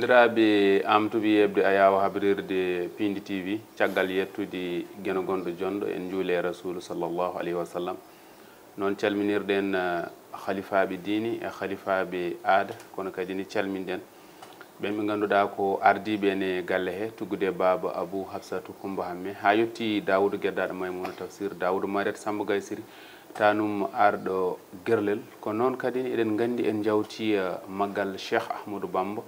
bandiraɓe amtuɓe yebde a yawa habrirde Piindi TV caggal yettude geno gonɗo jondo en juule rasulu sallallahu alayhi wa sallam noon calminirɗen khalifaɓe diini e khalifaɓe aada kono kadi ni calminɗen ɓen ɓe ganduɗa ko ardiɓe ne galle he tuggude baba abou habsatou coumba hamme ha yetti dawoudou gueddaɗo maymouna tafsir dawoudou mariat samba gaysiri tanum arɗo guerlel ko noon kadi eɗen gandi en jawti maggal cheikh ahmadou bamba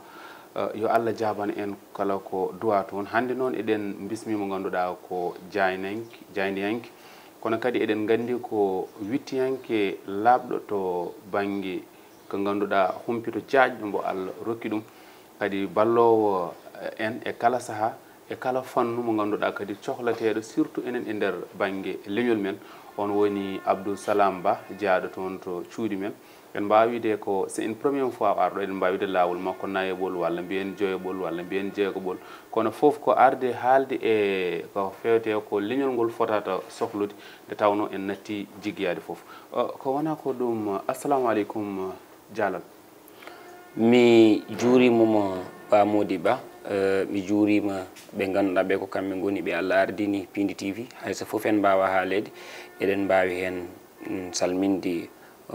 yo Allah jaban en kala ko duwa toon hande noon eɗen bismimo ganduɗa ko jayniyanke kono kadi eɗen gandi ko wittiyanke labɗo to banggue ko ganduɗa humpito jaajɗo mbo Allah rokki ɗum kadi ballowo en e kala saaha e kala fannu mo ganduɗa kadi cohlateɗo surtout enen e nder banggue leñol men on woni ABDOU SALAM Ba jaaɗo toon to cuuɗi men en mbawide ko c'est une première fois arɗo eɗen mbawide lawol makko nayoɓol walla mbiyen joyoɓol walla mbiyen jeegoɓol kono foof ko arde haalde e ko fewte ko leñol ngol fotata sohlude nde tawno en natti jiggoyade foof ko wona ko ɗum assalamu aleykum Dialal. Mi juurimomo Ba Mody Ba mi juurima ɓe ganduɗa ɓe ko kamɓe goni ɓe Allah ardini Piindi TV hayso foof en mbawa haalede eɗen mbawi hen salminde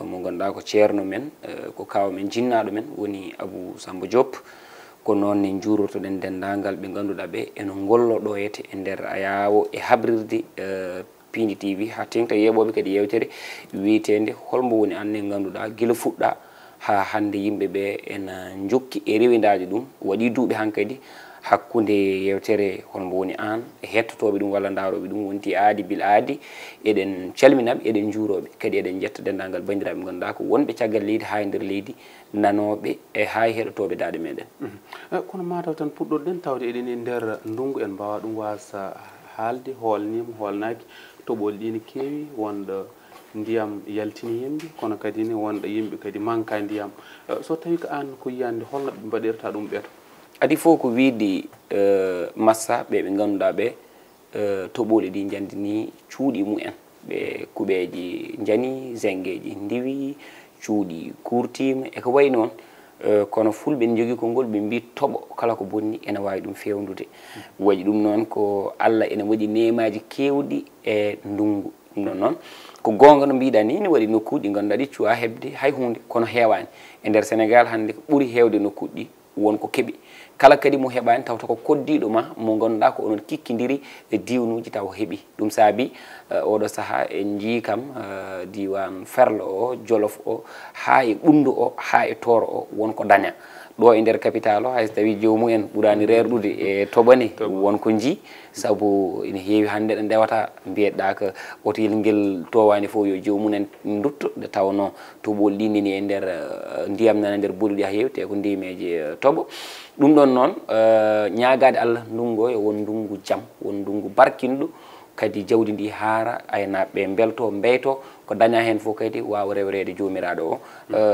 mo ganduɗa ko ceerno men ko kaw men jinnaɗo men woni Abou Samba Diop ko noon ne juurotoɗen dendagal ɓe ganduɗa ɓe eno golloɗo yete e nder a yawo e habrirde Piindi TV ha tengta yeɓoɓe kadi yewtere witede holmo woni anne ganduɗa guila fuɗɗa ha hande yimɓeɓe ena jokki e rewidaji ɗum waɗi duuɓi hankkadi hakkude yewtere holmo woni an e hettotoɓe ɗum walla daroɓe ɗum wonti aadi bil aadi eɗen calminaɓe eɗen juuroɓe kadi eɗen jetta dendagal bandiraɓe ganduɗa ko wonɓe caggal leydi ha nder leydi nanoɓe e ha heɗotoɓe daaɗe meɗen kono mataw tan puɗɗorɗen tawde eɗen e nder ndungu en mbawa ɗum wasa haalde holnima holnaki toɓol ɗi ne keewi wonɗo ndiyam yaltini yimɓe kono kadi ne wonɗo yimɓe kadi manka ndiyam so tawi ko an ko yiyande holno ɓe mbaɗirta ɗum ɓeeto adi fof ko wiide massa ɓe ganduɗa ɓe toɓoli ɗi jandini cuuɗi mumen ɓe kuɓeji jani zengueji ndiwi cuuɗi kurtima eko wayi noon kono fulɓe ne jogui konngol ɓe mbi toɓo kala ko bonni ene wawi ɗum fewnude waɗi ɗum noon ko Allah ene waɗi nemaji kewɗi e ndungu ɗum ɗon noon ko gonga no mbiɗa ni ne waɗi nokkuji ɗi ganduɗa ɗi cuwa hebde hay hunde kono hewani e nder Sénégal hande ko ɓuuri hewde nokkuji ɗi wonko keeɓi kala kadi mo heɓani tawta ko koddiɗo ma mo ganduɗa ko onon kikkidiri e diwnuji taw heeɓi ɗum saabi oɗo saaha en jii kam diwan Ferlo o Jolof o ha e Ɓundu o ha e Toro o wonko daña ɗo e nder capital o hayso tawi jomumen ɓurani rerɗude e toɓone wonko jii saabu ene heewi hande ɗo ndewata mbiyeɗa ko hoteyel ngel towani fof yo jomumen dutto nde tawno toɓol ɗi nani e nder ndiyam nana nder boluɗi ha heewi te ko ndimeji toɓo ɗum ɗon noon ñagade Allah ndungu o yo won ndungu jaam won ndungu barkinɗo kadi jawdi ndi haara aynaɓe belto mbeyto ko daña hen fof kadi wawa rewrede jomiraɗo o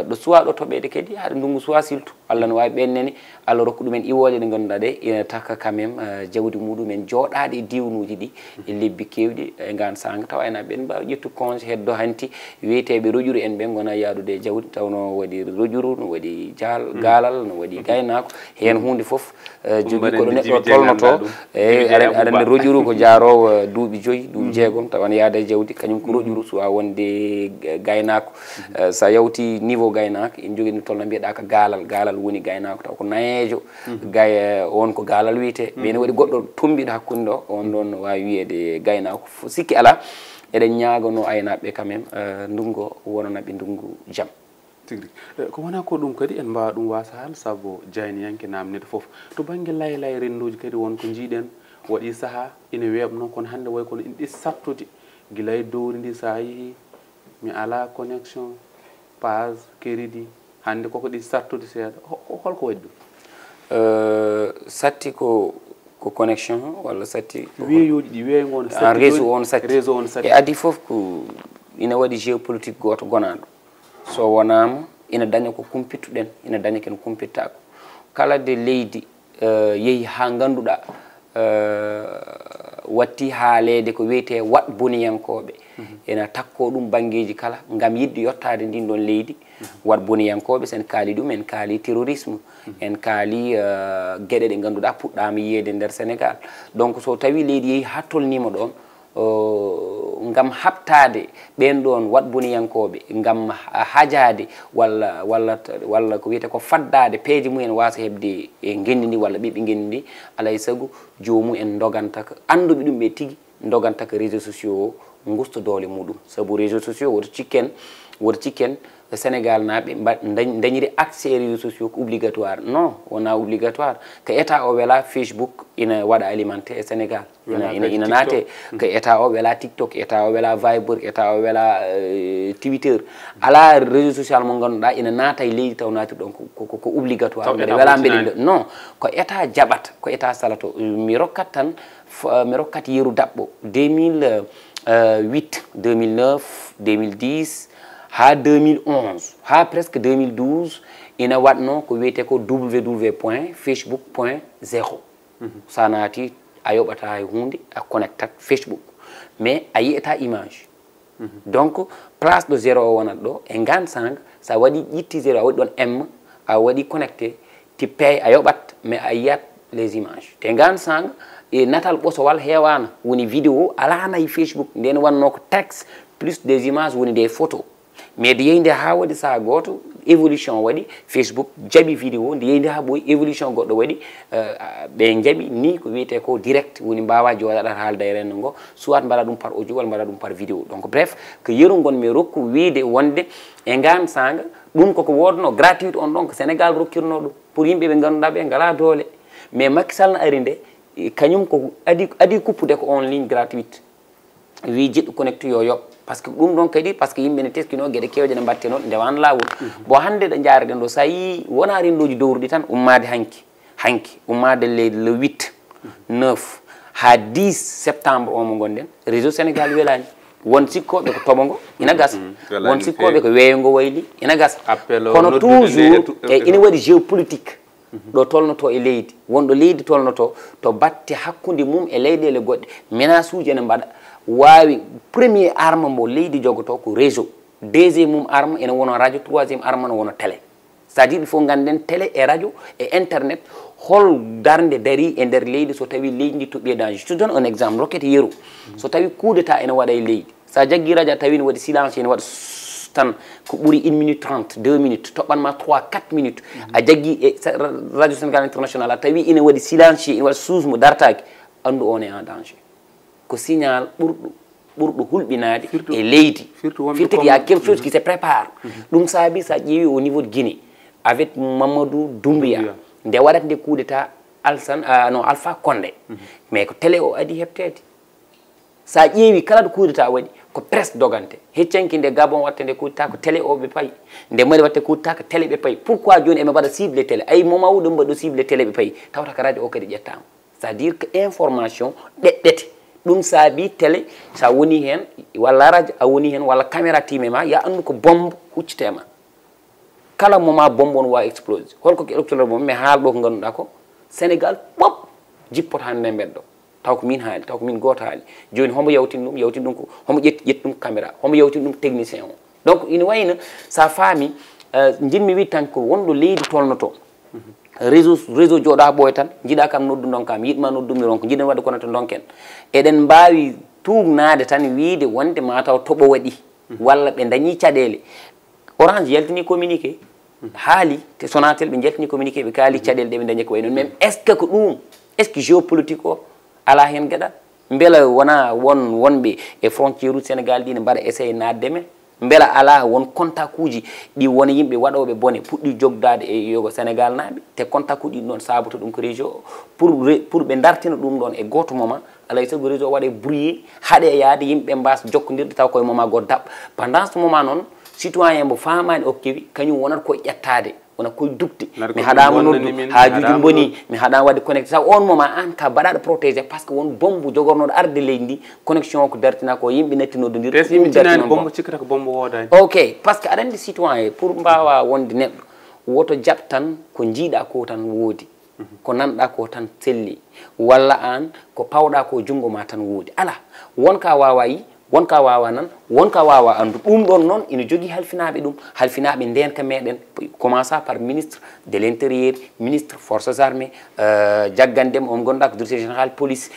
ɗo suwa ɗo toɓede kadi haɗa ndungu suwa siltu Allah ne wawi ɓennene Allah rokku ɗumen iwode ɗe ganduɗa ɗe ina taka quand même jawdi muɗumen joɗade e diwnuji ɗi e lebbi kewɗi e gan sanga taw aynaɓe ɓen mbawi ƴettu congé heddo hanti wiyeteɓe rojuru en ɓe gona yadude e jawdi tawno waɗi rojuru no waɗi galal no waɗi gaynako hen hunde foof jogui koɗo neɗɗo tolnoto e aɗa rojuru ko jarowo duuɓi 5 duuɓi 6 tawan yaada e jawdi kañum ko rojuru suwa wonde gaynako sa yawti niveau gaynako en jogui no tolno mbiyeɗa ko galal woni gaynako taw ko nayejo on ko galal wiyete ɓene waɗi goɗɗo tumbiɗo hakkude o on ɗon no wawi wiyede gaynako sikki ala eɗen ñagano aynaɓe quand même ndungu o wonanaɓe ndungu jaam tigui ko wona ko ɗum kadi en mbawa ɗum wasa haal saabu jayniyanke namnede foof to banggue lay rendoji kadi wonko jiiɗen waɗi saaha ina weɓno kono hande way kono ina ɗi sattude guila e dowri ndi sa yeehi mi ala connexion page crédit hande koko ɗi sattude seeɗa holko waɗi ɗum satti ko connexion walla satti weeyoji ɗi weeygo réseau on satti e adi foof ko ina waɗi géopolitique goto gonaɗo so wonama ina daña ko kumpittuɗen ina daña ken kumpittako kala de leydi yeehi ha ganduɗa watti haalede ko wiyete wat boniyankoɓe ena takko ɗum banggueji kala ngam yidde yottade ndin ɗon leydi wat boniyankoɓe sen kaali ɗum en kaali terrorisme en kaali gueɗe ɗe ganduɗa puɗɗama yiyede nder Sénégal donc so tawi leydi yeehi ha tolnima ɗon ngam habtade ɓen ɗon wat boniyankoɓe ngam hajade walla ko wiyete ko faddade peeje mumen wasa hebde e gendidi walla ɓiɓɓe gendidi alay saago jomumen dogantaka anduɓe ɗum ɓe tigui dogantaka réseaux sociaux o gusto doole muɗum saabu réseaux sociaux woto cikken Sénégal naɓe dañiri accès e réseaux sociaux ko obligatoire non wona obligatoire ko état o wela Facebook ina waɗa alimenté e Sénégal ina naate ko état o wela TikTok état o wela Viber état o wela Twitter ala réseau social mo ganduɗa ina naata e leydi taw naati ɗon ko obligatoire mbeɗa wela mbeɗe non ko état jaɓata ko état salato mi rokkat tan mi rokkat yeru daɓɓo 2008 2009 2010 ha 2011 ha presque 2012 ina watno ko wiyete ko www.facebook.0 sa naati a yoɓata hay hunde a connectat Facebook mais a yiyata image donc place de 0 o wonat ɗo e ngan sang sa waɗi ƴitti 0 a waɗi ɗon m a waɗi connecté ti pay a yoɓat mais a yiyat les images te ngan sang e natal ɓosowal heewana woni vidéo ala nayi Facebook nden wanno ko texte plus des images woni des photos mais de yeyde ha waɗi saha goto évolution waɗi Facebook jaaɓi vidéo nde yeyde ha ɓooyi évolution goɗɗo waɗi ɓe jaaɓi ni ko wiyete ko direct woni mbawa joɗaɗat haalda e rendo ngo soit mbaɗa ɗum par audio walla mbaɗa ɗum par vidéo donc bref ko yeru gonmi rokku wiide wonde e ngan sanga ɗum koko wodno gratuite on ɗon ko Sénégal rokkirno ɗum pour yimɓe ɓe ganduɗa ɓe ngala doole mais Macky Sall no ari nde kañum ko adi kuppude ko on ligne gratuite wi jiɗɗo connecté yo yoɓ par ce que ɗum ɗon kadi par ce que yimɓe ne teskino gueɗe kewɗe ne mbatteno ndewan lawol bon hande ɗo jareɗen ɗo sa yi wona rendoji dowruɗi tan ummade hanki ummade le 8 9 ha 10 septembre o mo gonɗen réseau Sénégal welani won sikkoɓe ko toɓogo ina gasa won sikkoɓe ko weeyogo wayli ina gasa kono toujours e ina waɗi géopolitique ɗo tolnoto e leydi wonɗo leydi tolnoto to batte hakkude mum e leyɗele goɗɗe menace uji ene mbaɗa wawi premier arme mo leydi jogoto ko réseau deuxième mum arme ene wono radio troisième arme ne wono télé c'est à dire il faut ganden télé et radio et internet hol darde dari e nder leydi so tawi leydi ndi toɓɓi e danger je te donne un exemple rokkete yeru so tawi coup d'état ene waɗa e leydi sa jaggui radio a tawi ne waɗi silence ene waɗa tan ko ɓuuri 1 minute 30 2 minutes toɓɓanma 3 4 minutes a jaggui e radio Sénégal international a tawi ine waɗi silencieux ine waɗa suuse mo dartaki andu on est en danger ko signal ɓurɗo hulɓinade e leydi firti qu'il y a quelque chose qui se prépare ɗum saabi sa ƴeewi au niveau de Guinée avec Mamadou Doumbouya nde waɗat nde coup d'état non Alpha Condé mais ko télé o adi heɓtede sa ƴeewi kala ɗo coup d'état waɗi ko presse dogante heccanki nde Gabon watte nde coup d'état ko télé o ɓe payi nde Mali watte coup d'état ko télé ɓe payi pourquoi joni eɓe mbaɗa cible télé ay moment uɗo mbaɗo cible télé ɓe payi tawta ko radio o kadi ƴettama c'est à dire que information ɗeɗɗete ɗum saabi télé sa woni hen walla radio a woni hen walla caméra time ma ya andu ko bombe huccitema kala moment bombe on wawi explose holko ko explose bombe mais haal ɗo ko ganduɗa ko Sénégal ɓop jippoto hande mbedɗo taw ko min haali taw ko min goto haali joni homo yawtin ɗum ko homo ƴetti ɗum caméra homo yawtin ɗum technicien o donc ina wayno sa faami jinmi wi tan ko wonɗo leydi tolnoto réseau jooɗa ɓooy tan jiiɗa kam noddu donkam yiɗma noddumiron ko jiɗen waɗde kono to donken eɗen mbawi tugnade tan wiide wonde mataw toɓo waɗi walla ɓe dañi caɗele Orange yaltini communiqué haali te Sonatel ɓe jaltini communiqué ɓe kaali caɗele ɗe ɓe dañi ko way noon même est ce que ko ɗum est ce que géopolitique o ala hen gueɗal beela wona wonɓe e frontiére uji Sénégal ɗi ne mbaɗa essayé nadde men beela ala won contact uji ɗi wona yimɓe waɗoɓe bone puɗɗi jogdade e yogo Sénégal naaɓe te contact uji ɗin ɗon saboto ɗum ko réseau pour ɓe dartina ɗum ɗon e goto moment alay sago réseau waɗe brouillé haaɗe yaade yimɓe mbasa jokkodirde taw koye moment goto daɓɓa pendant ce moment noon citoyen mo famani o kewi kañum wonata koye ƴettade wona koye dupde mi haɗama noddu hajuji boni mi haɗama wadde connecté saw on moment an ka baɗaɗo protégé par ce que won bombe jogornoɗo arde leydi ndi connexion o ko dartina ko yimɓe netti noddodir ok par ce que aɗa andi citoyen pour mbawa wonde neɗɗo woto jaɓ tan ko jiiɗa ko tan woodi ko nanɗa ko tan selli walla an ko pawɗa ko jungo ma tan woodi ala wonka wawa yi wonka wawa nan wonka wawa andu ɗum ɗon noon ina jogui halfinaɓe ɗum halfinaɓe ndenka meɗen commença par ministre de l'intérieur ministre forces armées jaggandema on gonɗa ko directeur général police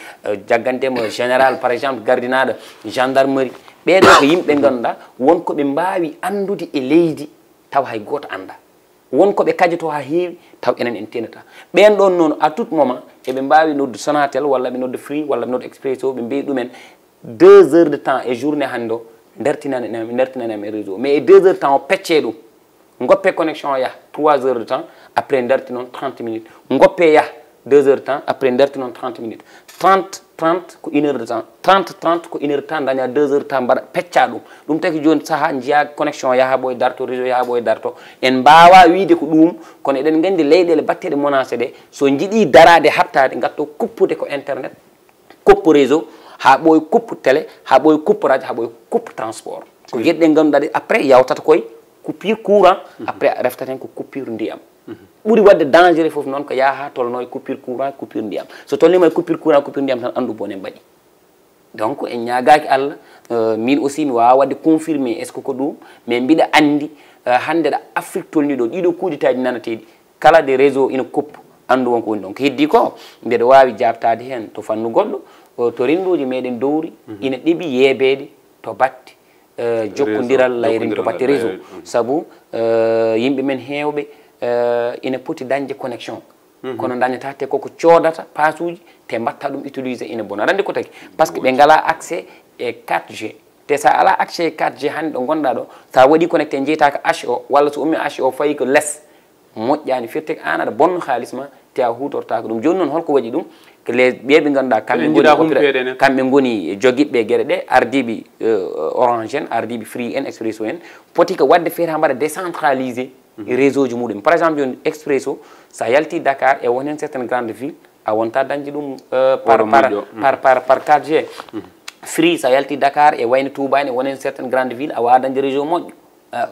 jaggandema général par exemple gardinaɗo gendarmerie ɓeɗo ko yimɓe ganduɗa wonkoɓe mbawi andude e leydi taw hay goto anda wonkoɓe kajoto ha heewi taw enen en tenata ɓen ɗon noon à tout moment eɓe mbawi noddu Sonatel walla ɓe noddu Free walla ɓe noddu Expresso ɓe mbiyi ɗumen 2 heures de temps e journée hande o ndertinanami e réseau mais e 2 heures de temps o pecce ɗum goppe connexion yaha 3 heures de temps après nderti noon 30 minutes goppe yaha 2 heures de temps après nderti noon 30 minutes 30 ko 1 heure de temps 30 ko 1 heure de temps daña 2 heures de temps mbaɗa pecca ɗum taki joni saaha jiya connexion yaha ɓoye darto réseau yaha ɓoye darto en mbawa wiide ko ɗum kono eɗen gandi leyɗele batteɗe menacé ɗe so jiiɗi darade habtade gatto kuppude ko internet kuppu réseau ha ɓoye kuppu télé ha ɓoye kuppu radio ha ɓoye kuppu transport ko gueɗe ganduɗa ɗe après yawtata koye coupure courant après reftata hen ko coupure ndiyam ɓuuri wadde dangereux foof noon ko yaha ha tolno e coupure courant coupure ndiyam so tolnima e coupure courant coupure ndiyam tan andu bone mbaɗi donc en ñagaki Allah min aussi mi wawa wadde confirmé est ce que ko ɗum mais mbiɗa andi hande ɗa Afrique tolni ɗo ɗiɗo kuditaji nanateɗi kala des réseau ina koppu andu wonko woni ɗon ko heddi ko mbiɗa wawi jabtade hen to fannu goɗɗo to rendoji meɗen dowri ina ɗeeɓi yeebede to batte jokkodiral layrin to batte réseau saabu yimɓe men hewɓe ina poti dañde connexion kono dañata te koko coodata pasuji te mbatta ɗum utiliser ina bona aɗa andi ko tagi par ce que ɓe ngala accès e 4G te sa ala accès e 4G hande ɗo gonɗa ɗo sa waɗi connecté jeytaka HO walla so ummi HO fayi ko less moƴƴani firte ko an aɗa bonno haaliss ma te a hutortako ɗum joni noon holko waɗi ɗum que les ɓeɓe ganduɗa kamɓe goni joguiɓe gueɗe ɗe ardiɓe Orange en ardiɓe Free en Expresso en poti ko wadde feere ha mbaɗa décentralisé réseau ji muɗum par exemple joni Expresso sa yalti Dakar e won hen certaines grandes villes a wonta dañde ɗum par 4G Free sa yalti Dakar e wayno Touba e won hen certaines grandes villes a wawa dañde réseau moƴƴo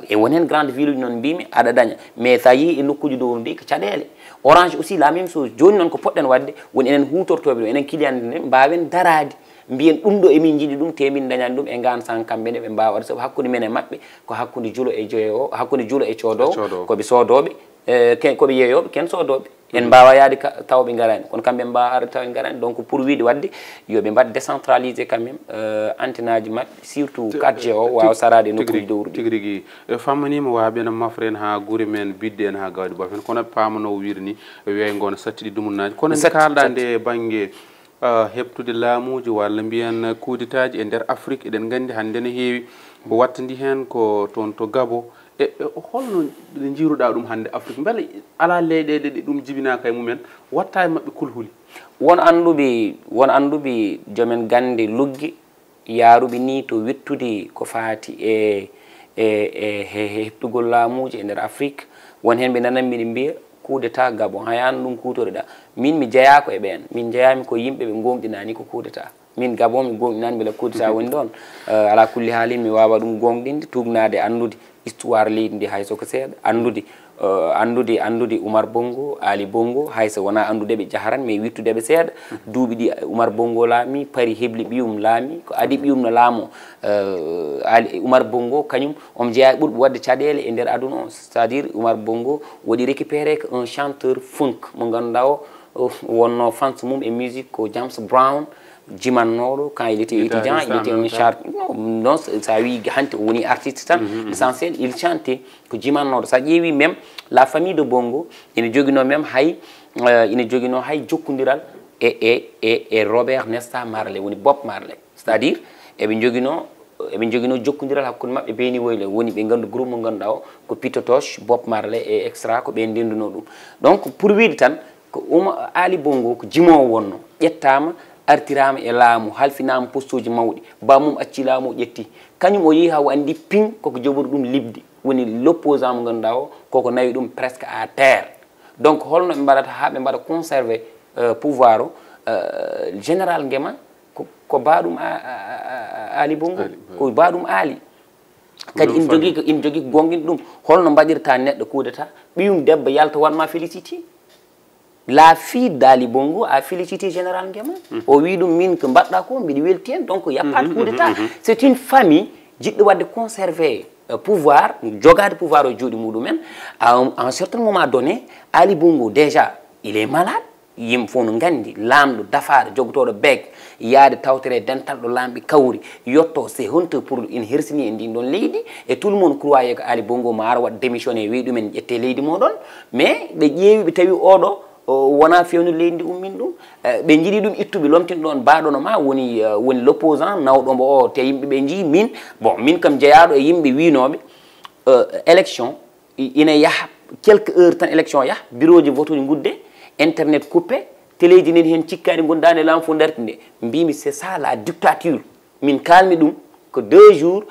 e won hen grande ville uji noon mbimi aɗa daña mais sa yi e nokkuji dow ndi ko caɗele Orange aussi la même chose joni noon ko poɗɗen wadde woni enen hutortoɓe ɗo enen cliente nde mbawen darade mbiyen ɗum ɗo emin jiiɗi ɗum te min dañani ɗum e gansan kamɓene ɓe mbawa waɗa saabu hakkude men e mabɓe ko hakkude juulo e jeeyowo hakkude juulo e codowo koɓe sodoɓe koɓe yeeyoɓe ken sodoɓe en mbawa yaade taw ɓe garani kono kamɓe mbawa arde taw ɓe garani donc pour wiide wadde yoɓe mbaɗ décentralisé quand même antenne aji mabɓe surtout 4G o wawa sarade nokkuji dowruɗi tigui rigui fammanima waɓe no mafren ha guure men bidde en ha gawdi bafen kono pamano wirni weygo no sattiɗi dumunnaji kono kalɗa nde banggue heɓtude laamuji walla mbiyen kuditaji e nder Afrique eɗen gandi hande no heewi ko wattandi hen ko toon to Gabo e holno ɗe jiiruɗa ɗum hande Afrique beele ala leyɗele ɗe ɗum jibinaka e mumen watta e mabɓe kulhuli won anduɓe jomen gande lugge yaruɓe ni to wettude ko fati e heɓtugol laamuji e nder Afrique won hen ɓe nananmi ɗe mbiya coup d'état Gabon hayano ɗum kutoriɗa min mi jeeyako e ɓen min jeeyami ko yimɓe ɓe gonɗinani ko coup d'état min Gabon mi gonɗinani beele coup d'état woni ɗon ala kulli haalin mi wawa ɗum gonɗinde tugnade andude histoire leydi ndi hay soko seeɗa andude Oumar Bongo Ali Bongo hayso wona andudeɓe jaharan mais wittudeɓe seeɗa duuɓi ɗi Oumar Bongo laami pari hebli ɓiyum laami ko adi ɓiyum no laamo Ali Oumar Bongo kañum omo jeeya ɓurɓe wadde caɗele e nder aduna o c'est à dire Oumar Bongo waɗi récupéré ko un chanteur funk mo ganduɗa o wonno fans mum e musique ko James Brown jimannoɗo quand il était étudiant il était un char non sa wi hanti o woni artiste tan l'essentiel il chantait ko jimannoɗo sa ƴeewi même la famille de Bongo ene joguino même hay jokkodiral e Robert Nesta Marley woni Bob Marley c'est à dire eɓe joguino jokkodiral hakkude mabɓe beeni woyle woni ɓe gandu groupe mo ganduɗa o ko Pitotoche Bob Marley et extra ko ɓe ndenduno ɗum donc pour wiide tan ko Ali Bongo ko jimowo wonno ƴettama artirama e laamu halfinama postuji mawɗi bamum acci laamu o ƴetti kañum o yeehi ha o andi ping koko jogori ɗum libdi woni l'opposant mo ganduɗa o koko nawi ɗum presque à terre donc holno ɓe mbaɗata ha ɓe mbaɗa conservé pouvoir o général Nguema ko baɗum Ali Bongo ko baɗum Ali kadi ina jogui ko gonguin ɗum holno mbaɗirta neɗɗo coup d'état ɓiyum debbo yalta wanma félicité la fille d'Ali Bongo a félicité général Nguema o wi dum min ko badda ko mbiɗi welti hen donc il y a pas de coup d'état c'est une famille jiɗɗo wadde conserver pouvoir jogade pouvoir au juuɗe muɗumen à un certain moment donné Ali Bongo déjà il est malade yimɓe fof no gandi lamɗo dafaɗo jogotoɗo beg yaade tawtere dental ɗo lamɓe kawri yotto c'est honteux pour une hersini e ndin ɗon leydi et tout le monde croyait ko Ali Bongo ma ara waɗa démissionné wi ɗumen ƴette leydi moɗon mais ɓe ƴeewi ɓe tawi oɗo wona fewnu leydi ndi ummin ɗum ɓe jiiɗi ɗum ittuɓe lomtin ɗon mbaɗono ma woni l' opposant nawɗomo o te yimɓe ɓe jii min bon min kam jeeyaɗo e yimɓe winoɓe élection ina yaaha quelques heures tan élection yaaha bureau ji vote uji gudde internet coupé téléji nen hen cikkadi gondani laam fo darti nde mbimi c'est ça la dictature min kalmi ɗum ko 2 jours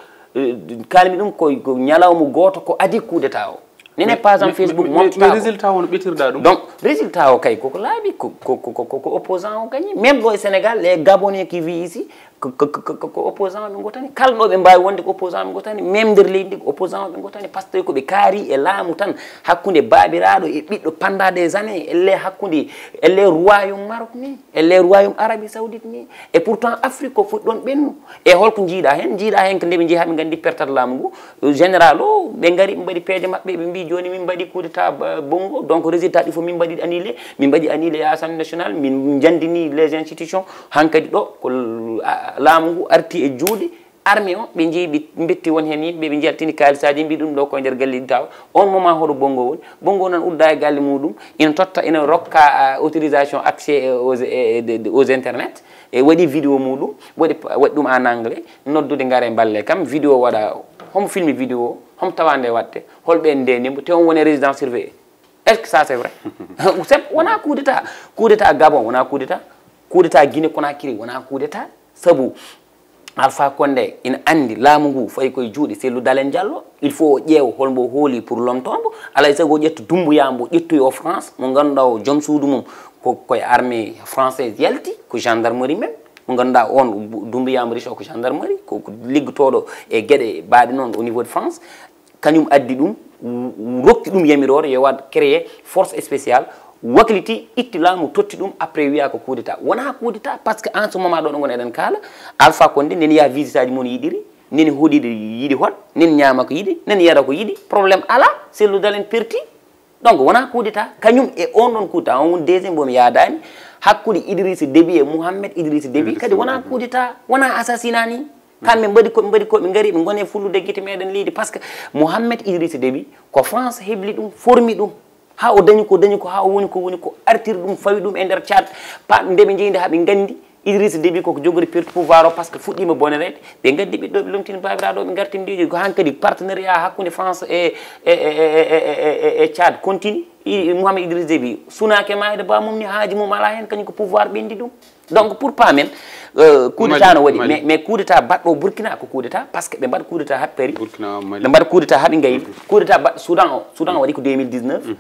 kalmi ɗum ko ñalawma goto ko adi coup d'état o nene pas en Facebook mais résultat on ɓetirɗa ɗum donc résultat o kay koko laaɓi ko opposant o gagné même ɗo e Sénégal les Gabonais qui vit ici ko opposant ɓe gotani kala ɗo ɓe mbawi wonde ko opposant ɓe gotani même nder leydi ndi ko opposant ɓe gotani par ce que koɓe kaari e laamu tan hakkude babiraɗo e ɓiɗɗo pendant des années elle hakkude elle royaume Maroc ni elle royaume Arabie Saoudite ni et pourtant Afrique ko fuɗɗi ɗon ɓennu e holko jiiɗa hen ko nde ɓe jeeyi haɓe gandi pertat laamu ngu général o ɓe gari ɓe mbaɗi peeje maɓɓe ɓe mbi joni min mbaɗi coup d'état Bongo donc résultat ɗi fof min mbaɗi annulé min mbaɗi annulé à l'Assemblée nationale min jandini les institutions hankkadi ɗo ko laamu ngu arti e juuɗe armée o ɓe jeeyi ɓe betti won hen yimɓe ɓe jaltini kalisaji mbi ɗum ɗo koye nder galleji taw on moment hoɗo Bongo woni Bongo noon udda e galle muɗum ina totta ina rokka autorisation accès aux internet e waɗi vidéo muɗum waɗi ɗum en anglais noddude gaare balle kam vidéo waɗa homo filme vidéo homo tawande watte holɓe ndenimo te on woni résident surveillé est ce que ça c'est vrai wona coup d'état Gabon wona coup d'état Guinée Conakry wona coup d'état sabu Alpha Condé ina andi laamu ngu fayi koye juuɗe Cellou Dalein Diallo il faut o ƴeewa holmbo hooli pour lomtombo alay sago o ƴetto Doumbouya mbo ƴettoyi o France mo ganduɗa o joom suudu mum koye armée française yalti ko gendarmerie même mo ganduɗa on Doumbouya mo riche o ko gendarmerie ko liggotoɗo e gueɗe baaɗe noon au niveau de France kañum addi ɗum rokki ɗum yamirore yo wad créé force spéciale wakliti itti laamu totti ɗum après wiya ko coup d'état wona coup d'état par ce que en ce moment ɗo ɗo gon eɗen kaala Alpha Condé nen yaha visite aji mon yiɗiri nen hoɗide yiɗi hol nen ñaama ko yiɗi nen yara ko yiɗi probléme ala Cellou Dalein perti donc wona coup d'état kañum e on ɗon coup d'état on woni deuxiéme bomi yaadani hakkude Idrissa Déby e Mouhamed Idrissa Déby kadi wona coup d'état wona assassinat ni kamɓe mbaɗi koɓe gari ɓe gone fullude guite meɗen leydi par ce que Mouhamed Idrissa Déby ko France hebli ɗum formi ɗum ha o dañi ko ha o woni ko artir ɗum fawi ɗum e nder Tchad ndeɓe jeyde haɓe gandi Idrissa Déby koko jogori perte pouvoir o par ce que fuɗɗima bonerede ɓe gaddi ɓiɗɗo ɓe lomtini babiraɗo ɓe gartindiɗi ko hankkadi partenariat hakkude France e Tchad continue Mouhamed Idrissa Déby sunake mayde ba mum ni haaji mum ala hen kañum ko pouvoir ɓendi ɗum donc pour pas men coup d'état no waɗi mais coup d'état baɗɗo Burkina ko coup d'état par ce que ɓe mbaɗa coup d'état haɓɓe ɓe mbaɗa coup d'état haaɓe gayni coup d'état baɗɗo Soudan o waɗi ko 2019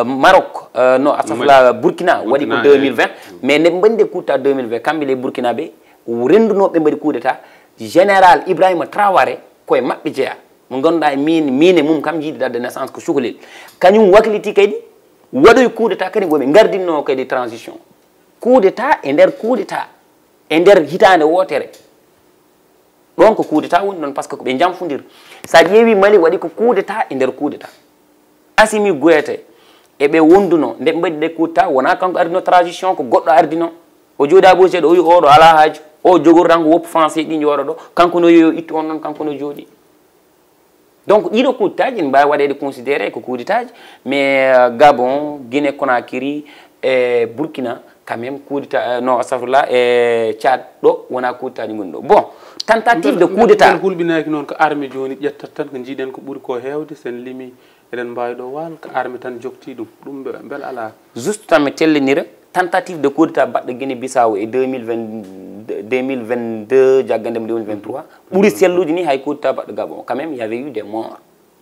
Maroc no astafurlah Burkina waɗi ko 2020 mais neɓe mbaɗi de coup d'état 2020 kamɓe les Burkina ɓe rendunoɓe mbaɗi coup d'état général Ibrahima Traoré koye maɓɓe jeeya mo ganduɗa e mine mum kam jiiɗi date de naissance ko cukalel kañum wakliti kadi waɗoy coup d'état kadi goɓe gardinno kadi transition coup d'état e nder coup d'état e nder hitande wotere ɗon ko coup d'état woni ɗon par ce que koɓe jamfodir sa ƴeewi Mali waɗi ko coup d'état e nder coup d'état Assimi Goïta eɓe wonduno nde ɓe mbaɗi ɗe coup d'état wona kanko ardino transition ko goɗɗo ardino o jooɗi abo seeɗa o wi oɗo ala haaju o jogori tan ko woppu français ɗi jooɗo ɗo kanko no yo ittu on noon kanko no jooɗi donc ɗiɗo coup d'état ji ne mbawi waɗede considéré ko coup d'état ji mais Gabon Guinée Conakry e Burkina quand même coup d'état non astafurlah e Tchad ɗo wona coup d'état ji goni ɗo bon tentative de coup d'état hulɓinaki noon ko armée joni ƴettat tan ko jiiɗen ko ɓuuri ko hewde sen limi eɗen mbawi ɗo wal ko armée tan jokti ɗum bel ala juste tan mi tellinira tentative de coup d'état baɗɗo Guinée Bissau e 2022 jaggandem 2023 ɓuuri sellude ni hay coup d'état baɗɗo Gabon quand même il y avait eu des morts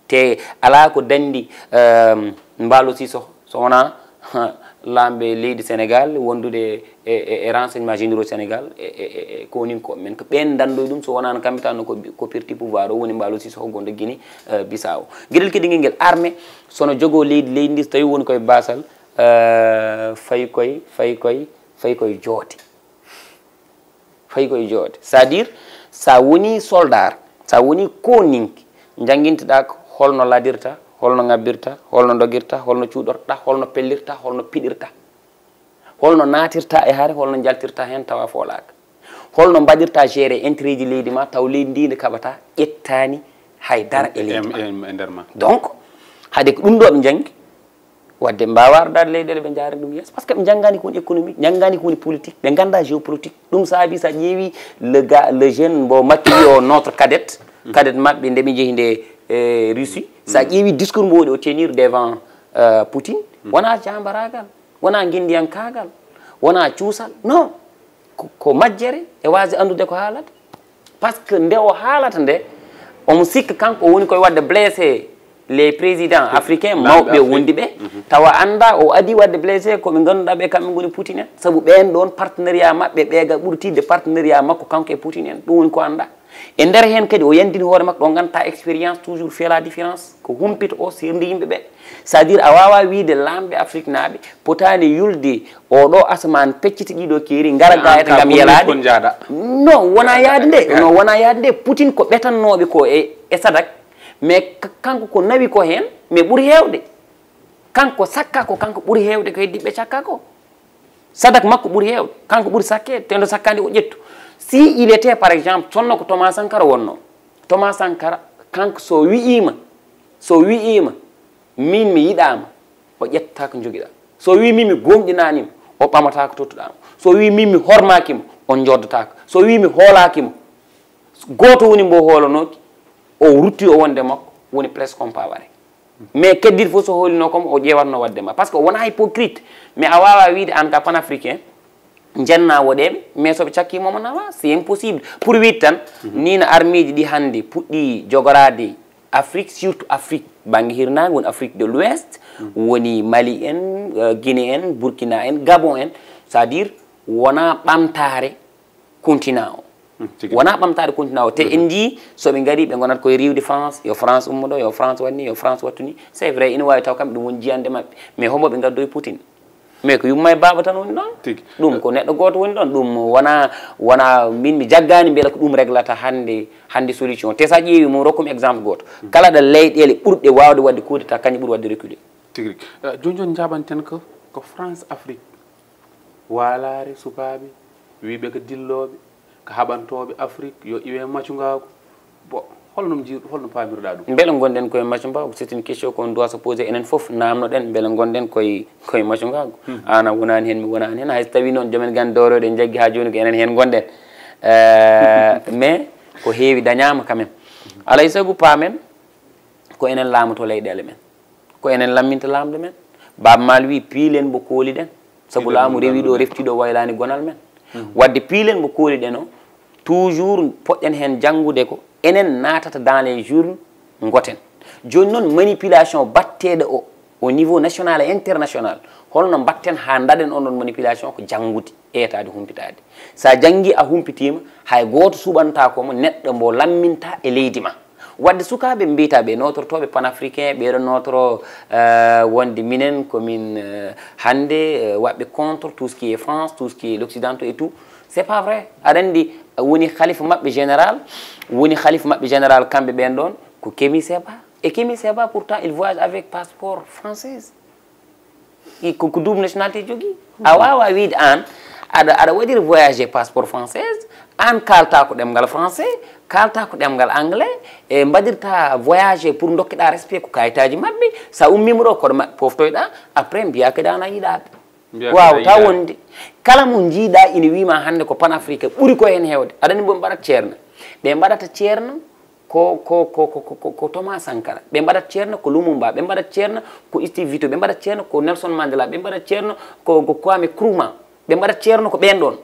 te ala ko dandi Mballo Cissokho so wona lamɓe leydi Sénégal wondude e renseignement généraux Sénégal e ko woni ko men ko ɓen dandoy ɗum so wonano kamɓe tan ko perti pouvoir o woni Mballo Cissokho gonɗo Guinée Bissau gueɗel kadi guel armée sono jogo leydi ndi so tawi woni koye basal fayi koye joote c'est-à-dire sa woni soldat sa woni koninki jangguinteɗa ko holno ladirta holno ngabbirta holno dogirta holno cuuɗorta holno pellirta holno piɗirta holno natirta e haare holno jaltirta hen tawa foolaka holno mbaɗirta géré intérêt ji leydi ma taw leydi ndi ndi kaɓata ƴettani haydara e leydi ma donc haade ko ɗum ɗo ɓe jangi wadde mbawa ardade leyɗele ɓe jaari ɗum yeeso par ce que ɓe janggani ko woni économique janggani ko woni politique ɓe ganda géopolitique ɗum saabi sa ƴeewi le jeune mbo makki o notre cadette mabɓe nde ɓe jeehi nde Russie sa ƴeewi discours mbo waɗi o tenir devant Poutine wona jambaragal wona guindiyankagal wona cuusal non ko majjere e waasi andude ko haalata par ce que nde o haalata nde omo sikka kanko o woni koye wadde blessé les présidents africains mawɓe wondi ɓe tawa anda o adi wadde blessé koɓe ganduɗa ɓe kamɓe goni Poutine en saabu ɓen ɗon partenariat mabɓe ɓeega ɓurtide partenariat makko kanko e Poutine en ɗum woni ko anda e nder hen kadi o yandini hoore makko ɗo ganta expérience toujours fait la différence ko humpita o sirde yimɓe ɓe c'est à dire a wawa wiide lamɓe Afrique naaɓe potani yulde oɗo asaman pecciti ɗiɗo keeri gara gayata gam yelade non wona yaade nde non wona yaade nde Poutine ko ɓetannoɓe ko e Sadak mais kanko ko nawi ko hen mais ɓuuri hewde kanko sakka ko kanko ɓuuri hewde ko heddiɓe cakka ko Sadak makko ɓuuri hewde kanko ɓuuri sakkede tendo sakkande o ƴettu si il était par exemple sonno ko Thomas Sankara wonno Thomas Sankara kanko so wi'ima min mi yiɗama o ƴetta ko joguiɗa so wi min mi gomɗinanima o ɓamata ko tottuɗama so wi min mi hormakimo on joddatako so wi mi hoolakimo goto woni mbo hoolonoki o rutti o wonde makko woni presque on paware mais keddiɗo fof so hoolino kom o ƴewatno wadde ma par ce que wona hypocrite mais a wawa wiide an ka panafricain jenna woɗeɓe mais soɓe cakkimomo nawa c'est impossible pour wiide tan ni no armiji ɗi hannde puɗɗi jogorade Afrique surtout Afrique banggue hirnague woni Afrique de l'Ouest woni Mali en Guinée en Burkina en Gabon en c'est à dire wona ɓamtare continent o wona ɓamtade continent o te en jii soɓe gari ɓe gonat koye riwde France yo France ummoɗo yo France wanni yo France wattu ni c'est vrai ina wawi taw kamɓe ɗum woni jiyande mabɓe mais homoɓe gaddo e Poutine mais ko yumma e baba tan woni ɗon ɗum ko neɗɗo goto woni ɗon ɗum wona min mi jaggani mbiyata ko ɗum réglata hande solution te sa ƴeewi mo rokkumi exemple goto kala ɗa leyɗele ɓurɗe wawde wadde coup d'état kañum ɓuuri wadde reculé tigui joni joni jaɓanten ko France Afrique walare sukaɓe wiɓe ko dilloɓe ko haɓantoɓe Afrique yo iwe maccugako bon holno jiiɗo holno pamirɗa ɗum beele gonɗen koye maccugago c'est une question qu'on doit se poser enen foof namnoɗen beele gonɗen koye maccugago an a wonani hen mi wonani hen hayso tawi noon joomen gande doroɗe en jaggui ha joni ko enen hen gonɗen mais ko heewi dañama quand même alay saago paamen ko enen laamoto leyɗele men ko enen lamminta lamɗe men baba mal wi piilen mbo kooliɗen saabu laamu rewi ɗo reftiɗo waylani gonal men wadde piilen mbo kooliɗen o toujours poɗɗen hen janggude ko enen natata dans les jours goten joni noon manipulation batteɗo o au niveau national et international holno batten ha daɗen on ɗon manipulation ko janggude etade humpitade sa janggi a humpitima hay goto suɓantakomo neɗɗo mbo lamminta e leydi ma wadde sukaɓe mbiyataɓe notrotoɓe panafricain ɓeɗo notre wonde minen komin hande waɓe contre tout ce qui est France tout ce qui est l'occidentaux et tout c'est pas vrai aɗa andi woni khalifa mabɓe général kamɓe ɓen ɗon ko Kémi Séba et Kémi Séba pourtant il voyage avec passeport française ko double nationalité jogui a wawa wiide an aɗa waɗiri voyagé passeport française an kalta ko ɗemgal français kalta ko ɗemgal anglais e mbaɗirta voyagé pour dokkeɗa respect ko kayitaji mabɓe sa ummima ɗo koɗo mabɓe poftoyɗa après mbiya kadi an a yiɗaɓe wawata wonde kala mo jiiɗa ina wima hande ko panafrique ɓuuri ko hen hewde aɗani ɓe mbaɗata ceerno ɓe mbaɗata ceerno ko Thomas Sankara ɓe mbaɗata ceerno ko Lumumba ɓe mbaɗata ceerno ko Steve Biko ɓe mbaɗata ceerno ko Nelson Mandela ɓe mbaɗata ceerno ko Kwame Nkrumah ɓe mbaɗata ceerno ko ɓen ɗon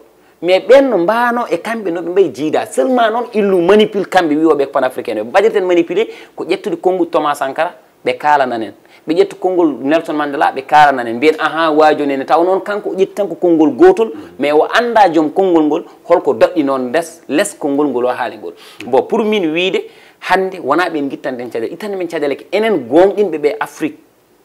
mais ɓen no mbano e kamɓe no ɓe mbayi jiida seulement noon illu manipule kamɓe wiwoɓe ko panafricain ɓe mbaɗirten manipulé ko ƴettude konngol Thomas Sankara ɓe kalananen ɓe ƴettu konngol Nelson Mandela ɓe kalananen mbiyen ahan wajonene taw noon kanko o ƴetti tan ko konngol gotol mais o anda joom konngol ngol holko doɗɗi noon less konngol ngol o haali ngol bon pour min wiide hande wona ɓen guittanɗen caɗele ittande men caɗele ko enen gonɗinɓe ɓe Afrique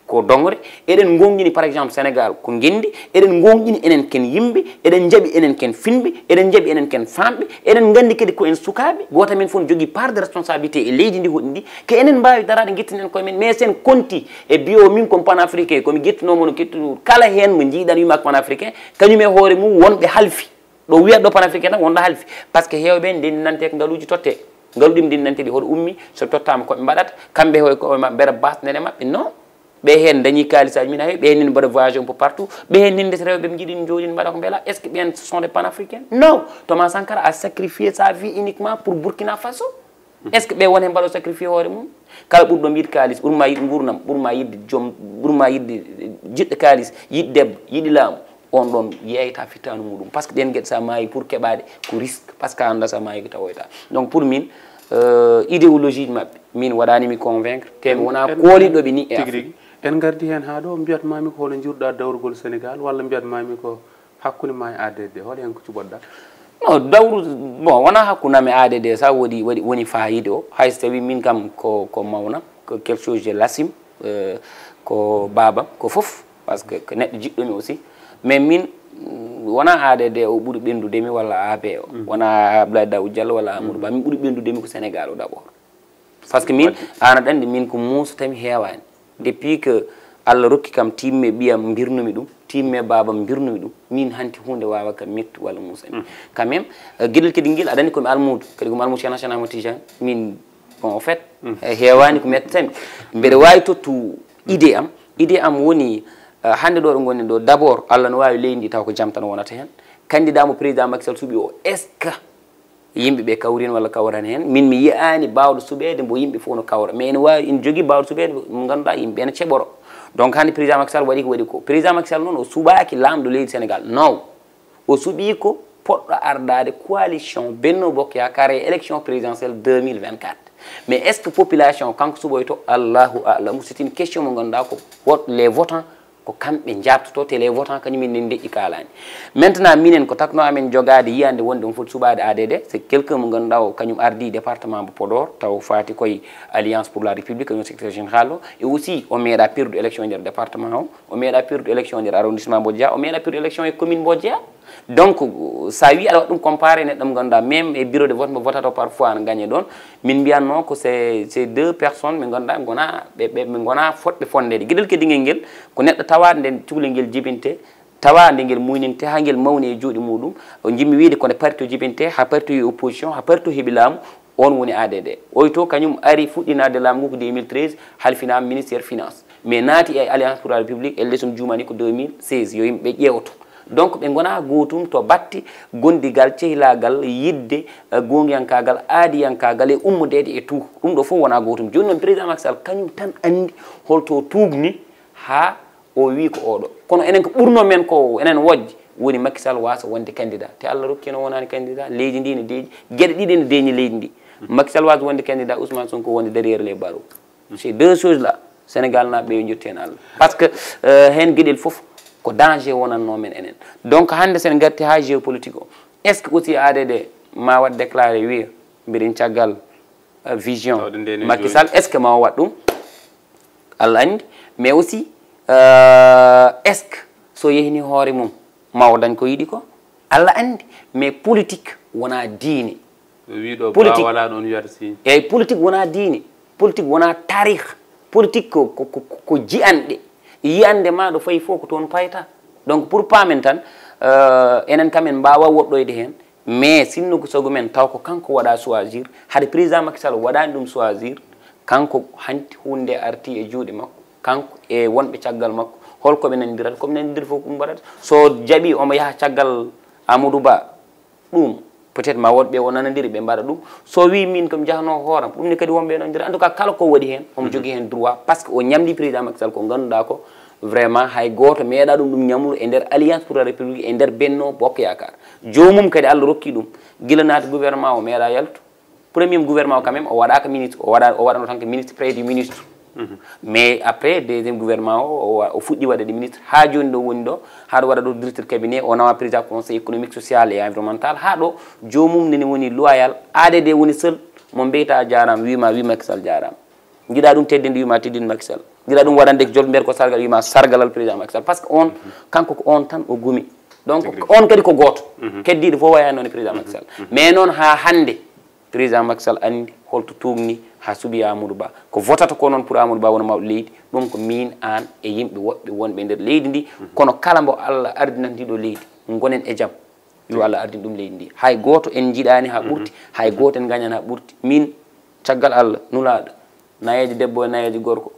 ko dongre eɗen gonɗini par exemple Sénégal ko gendi eɗen gonɗini enen ken yimɓe eɗen jaaɓi enen ken finɓe eɗen jaaɓi enen ken famɓe eɗen gandi kadi ko en sukaɓe goto men fof jogui part de responsabilité e leydi ndi hoɗi ndi ko enen mbawi darade guettinen koye men mais sen konti e bio min comme panafricain komi guettinomo no kettuɗo kala hen mo jiiɗan wima ko panafricain kañum e hoore mum wonɓe halfi ɗo wiyat ɗo panafricain tan wonɗo halfi par ce que hewɓe ndendinante ko ngaluji totte ngaluɗi ndendinante ɗi hoɗo ummi so tottama koɓe mbaɗata kamɓe hoy koɓe mabɓe mbera basnene mabɓe non ɓe hen dañi kalisaji min ha heewi ɓe hen nini mbaɗa voyage un peu partout ɓe hen ninde rewɓe ɓe jiiɗi joɗini mbaɗa ko beela est ce que ɓen ce sont des panafricains non Thomas Sankara a sacrifié sa vie uniquement pour Burkina Faso est ce que ɓe won hen mbaɗo sacrifié hoore mum kala ɓurɗo yiɗ kalis ɓurma yiɗ gurnam ɓurma yidde joom ɓurma yidde jiɗɗo kalis yiɗ debbo yiɗi laamu on ɗon yeyta fittanu muɗum par ce que ɗen gueɗe sa maayi pour keɓade ko risque par ce que anda sa maayi ko tawoyta donc pour min idéologie mabɓe min waɗanimi convaincre temi wona kooliɗoɓe ni e Afrique en gardi hen ha ɗo mbiyatmami ko holo jurɗa dawrugol Sénégal walla mbiyatmami ko hakkude ma e ADD hol hen ko cuɓoɗɗa non dawru bon wona hakkudam e ADD sa woni fayide o hayso tawi min kam ko mawnam ko quelque chose je l'assume ko babam ko foof par ce que ko neɗɗo jiɗɗomi aussi mais min wona ADD o ɓuuri ɓendudemi walla AB o wona Abdoulaye Daouda Diallo walla Amadou Ba min ɓuuri ɓendudemi ko Sénégal o d' abord par ce que min an aɗa andi min ko musatami heewani depuis que Allah rokki kam timme ɓiyam birnumi ɗum timme babam birnumi ɗum min hanti hunde wawa kam mettu walla musami quand même gueɗel kadi guel aɗa andi komi almoudou kadi komi almoudou Cheikh National Tijane min bon en fait heewani ko mettami mbeɗa wawi tottu idée am woni hande ɗo ɗo gonni ɗo d' abord Allah no wawi leydi ndi taw ko jaam tan wonata hen candidat mo président Macky Sall suuɓi o est ce que yimɓeɓe kawrin walla kawrani hen min mi yiyani bawɗo suuɓede mbo yimɓe fof no kawra mais ene wawi ene jogui bawɗo suuɓede mo ganduɗa yimɓe ne ceɓoro donc hande président Macky Sall waɗi ko waɗi ko président Macky Sall noon o suuɓaki lamɗo leydi Sénégal non o suuɓi ko poɗɗo ardade coalition Benno Bokk Yakaar e élection présidentielle 2024 mais est ce que population kanko suuɓoyto Allahu a'lamu c'est une question mo ganduɗa ko les votants ko kamɓe jabtoto te les votants kañumin nen deƴƴi kalani maintenant minen ko takno amen jogade yiyande wonde on foti suɓade ADD c'est quelqu'un mo ganduɗa o kañum ardi département mo Podor taw fati koye alliance pour la république kañum secrétaire général o et aussi o meeɗa perdu élection e nder département o meeɗa perdu élection e nder arrondissement Bo Dia o meeɗa perdu élection e commune Bo Dia donc sa wi aɗa waɗa ɗum comparé neɗɗo mo ganduɗa même e bureau de vote mo votata parfois ne gagné ɗon min mbiyanno ko c'est deux personnes ɓe ganduɗa ɓe gona fotɓe fondede gueɗel kediguel nguel ko neɗɗo tawade nden cukalel nguel jibinte tawa nde nguel muyninte ha nguel mawni e juuɗe muɗum o jimmi wiide kone parti o jibinte ha parti o opposition ha parti o heeɓi laamu on woni ADD oy to kañum ari fuɗɗinade laamu ngu ko 2013 halfinama ministére finance mais naati e alliance pour la république elle lesum jumani ko 2016 yo yimɓe ƴeewoto donc ɓe gona gotum to batti gondigal cehilagal yidde gongiyankagal aadiyankagal e ummodede e tout ɗum ɗo fof wona gotum joni noon président Macky Sall kañum tan andi holto tugni ha o wi ko oɗo kono enen ko ɓurno men ko enen wojje woni Macky Sall wasa wonde candidat te Allah rokkino wonani candidat leydi ndi ne deeƴi gueɗe ɗiɗi ne deeñi leydi ndi Macky Sall wasa wonde candidat Ousmane Sonko wonde derrière les barreaux c'est deux choses là Sénégal naɓe yo jetti hen Allah par ce que hen gueɗel foof ko danger wonanno men enen donc hande sen garti ha géopolitique o est ce que aussi ADD ma wat déclaré wiya mbiɗen caggal vision Macky Sall est ce que ma wat ɗum Allah andi mais aussi est ce que so yehini hoore mum mawo dañ ko yiɗi ko Allah andi mais politique wona diine eyyi politique wona diine politique wona tarih politique ko jiyanɗe yiyande ma ɗo fayi fof ko toon payta donc pour pamen tan enen kamen mbawa woɗɗoyde hen mais sinno ko sago men taw ko kanko waɗa choisir haade président Macky Sall waɗani ɗum choisir kanko hanti hunde arti e juuɗe makko kanko e wonɓe caggal makko holkoɓe nandirata koɓe nanidiri fof ɗum waɗata so jaaɓi omo yaaha caggal Amadou Ba ɗum peut être ma wonɓe o nanodiri ɓe mbaɗa ɗum so wi min komi jahano hooram ɗum ne kadi wonɓe nanodiri en tout cas kala ko waɗi hen omo jogui hen droit par ce que o ñamdi président Macky Sall ko ganduɗa ko vraiment hay goto meeɗa ɗum ñamlude e nder alliance pour la république e nder Benno Bokk Yakaar jomum kadi Allah rokki ɗum guila naati gouvernement o meeɗa yaltu premier gouvernement o quand même o waɗaka ministre o waɗano tan ko ministre près du ministre mais après deuxième gouvernement o fuɗɗi waɗade ministre ha joni ɗo woni ɗo haɗo waɗa ɗo directeur cabinet o nawa président conseil économique social et environnemental ha ɗo jomum nene woni loyal ADD woni seul mo mbiyta jarama wima wi Macky Sall jarama jiiɗa ɗum teddinde wima teddinde Macky Sall dira ɗum waɗande jol nder ko sargal wima sargalal président Macky Sall par ce que on kanko ko on tan o gumi donc on kadi ko goto keddiɗo fof wayani noon e président Macky Sall mais noon ha hande président Macky Sall andi holto tugni ha suuɓi Amadou Ba ko votata ko noon pour Amadou Ba wona mawɗo leydi ɗum ko min an e yimɓe woɓɓe wonɓe nder leydi ndi kono kala mbo Allah ardinandiɗo leydi gonen e jaam yo Allah ardin ɗum leydi ndi hay goto en jiiɗani ha ɓurti hay goto en gañani ha ɓurti min caggal Allah nulaɗo nayeji debbo e nayeji gorko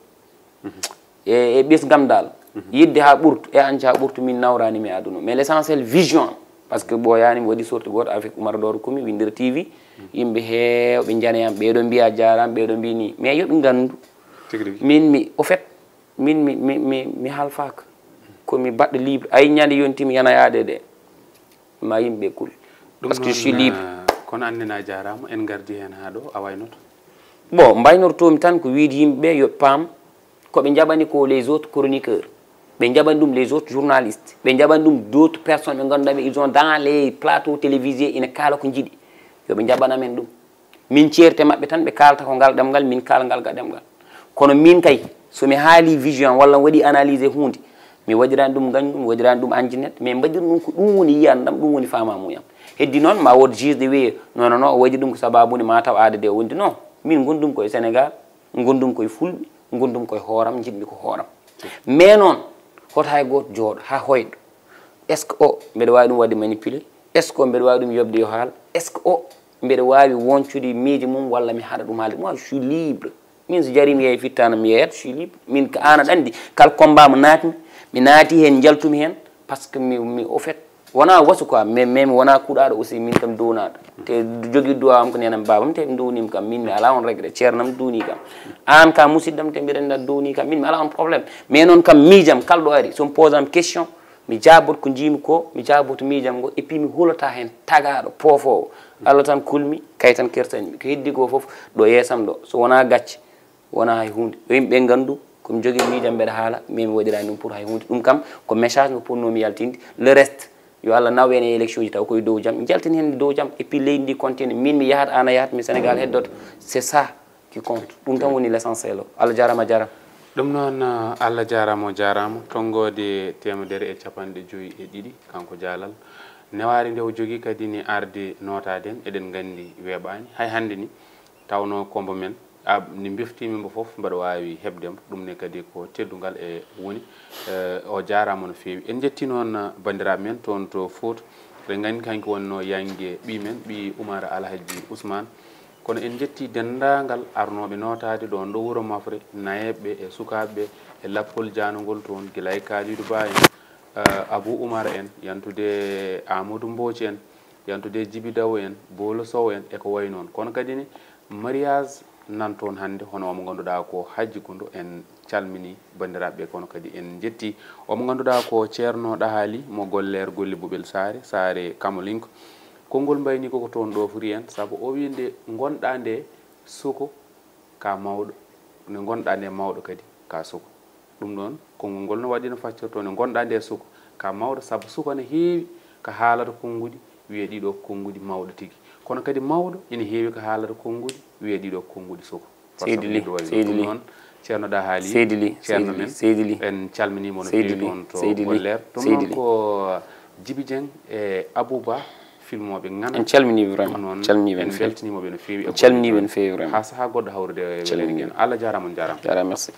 e ɓesgam dal yidde ha ɓurtu e anca ha ɓurtu min nawrani mi aduna mais l' essentiel vision par ce que ɓoyani mi waɗi sorti goto avec Oumar Doro Koumi windir TV yimɓe hewɓe janeyam ɓeɗo mbiya jarama ɓeɗo mbi ni mais yoɓe gandu min mi au fait min mi halfaka komi baɗɗo libre ay ñande yontimi yanayade de ma yimɓe kul parce que je suis libre kono annena jarama en gardi hen ha ɗo a waynoto bon mbaynortomi tan ko wiide yimɓeɓe yo paam koɓe jaɓani ko les autres chroniqueurs ɓe jaɓani ɗum les autres journalistes ɓe jaɓani ɗum d' autres personnes ɓe ganduɗa ɓe ils ont dans les plateaux télévisés ina kaala ko jiiɗi yoɓe jaɓana men ɗum min ceerte mabɓe tan ɓe kalata ko ngal ɗemgal min kala ngal ga ɗemgal kono min kay somi haali vision walla waɗi analysé hunde mi waɗirani ɗum gañɗum mi waɗirani ɗum anjinet mais mbaɗir ɗum ko ɗum woni yiyandam ɗum woni famamuyam heddi noon ma wod juge de wiye non non o waɗi ɗum ko sababude ma taw aade de wondi non min gondum koye Sénégal gondum koye fulɓe gondum koye hooram jiɗmi ko hooram mais noon hoto hay goto jooɗo ha hoyɗo est ce que o mbeɗa wawi ɗum wadde manipulé est ce que o mbeɗa wawi ɗum yobde yo haal est ce que o mbeɗa wawi woncude miijo mum walla mi haɗa ɗum haalde moi je suis libre min so jarimi yeeyi fittano mi yeyat je suis libre min ko an aɗa andi kala combat mo naatmi mi naati hen jaltumi hen par ce que mi au fait wona wasu quoi mais mi wona kuuɗaɗo aussi min kam downaɗo te jogui duwawam ko nenam babam te ɓe downima kam min mi ala on regret ceernam downi kam an ka musiddam te mbiɗa anda downi kam min mi ala on probléme mais noon kam miijam kala ɗo ari somi pose am question mi jaboto ko jimi ko mi jaboto miijam ngo et puis mi hulata hen tagaɗo poofowo Allah tan kulmi kay tan kertanimi ko heddi ko foof ɗo yeesam ɗo so wona gacce wona hay hunde yo yimɓe gandu komi jogui miijam mbeɗa haala mais mi waɗirani ɗum pour hay hunde ɗum kam ko message mo ponnomi yaltinde le reste yo Allah naw en e élection ji taw koye dow jaam jaltini hen dow jaam et puis leydi ndi continue min mi yahat an a yahat mi Sénégal heddoto c'est ça qui compte ɗum tan woni l' essentiel o Allah jarama jarama ɗum noon Allah jarama o jarama tonggode 150 kanko Dialal newari nde o jogui kadi ni arde notaden eɗen gandi weeɓani hay hande ni tawno kombo men ni biftimimo foof mbaɗa wawi hebdemo ɗum ne kadi ko teddugal e woni o jarama no fewi en jetti noon bandiraɓe men toon to Fouta eɗen gandi kanko wonno yangue ɓimen ɓi Oumar Alhaji Ousmane kono en jetti dendagal arnoɓe notade ɗon ɗo wuuro Mafre nayeɓe e sukaɓeɓe e lappol janogol toon guila e Kalidou Ba en Abou Oumar en yantude Amadou Mboci en yantude Djibi Daw en Bolo Sow en eko way noon kono kadi ni mariage nan toon hande hono omo ganduɗa ko Hadji Goundou en calmini bandiraɓe kono kadi en jetti omo ganduɗa ko ceerno ɗahali mo gollere golle Boubel Sare Kamalinko konngol mbayni koko toon ɗo furi en saabu o wi nde gonɗa nde suko ka mawɗo nde gonɗa nde mawɗo kadi ka suko ɗum ɗon konngol ngol no waɗi no faccirto nde gonɗa nde suko ka mawɗo saabu suko ne heewi ko haalata konngudi wiye ɗiɗo konngudi mawɗo tigui kono kadi mawɗo ina heewi ko haalata konngudi wiye ɗiɗo konngudi suko Seydili noon ceerno ɗa haali ceerno men en calminimo no feewi toon to gollere ɗum noon ko Djibi Dieng e Abouba filmoɓe ngana en calminiɓe vraiment calminiɓe en beltanimoɓe no feewi calminiɓe no feewi vraiment ha saaha goɗɗo hawrude welede gen Allah jarama on jarama merci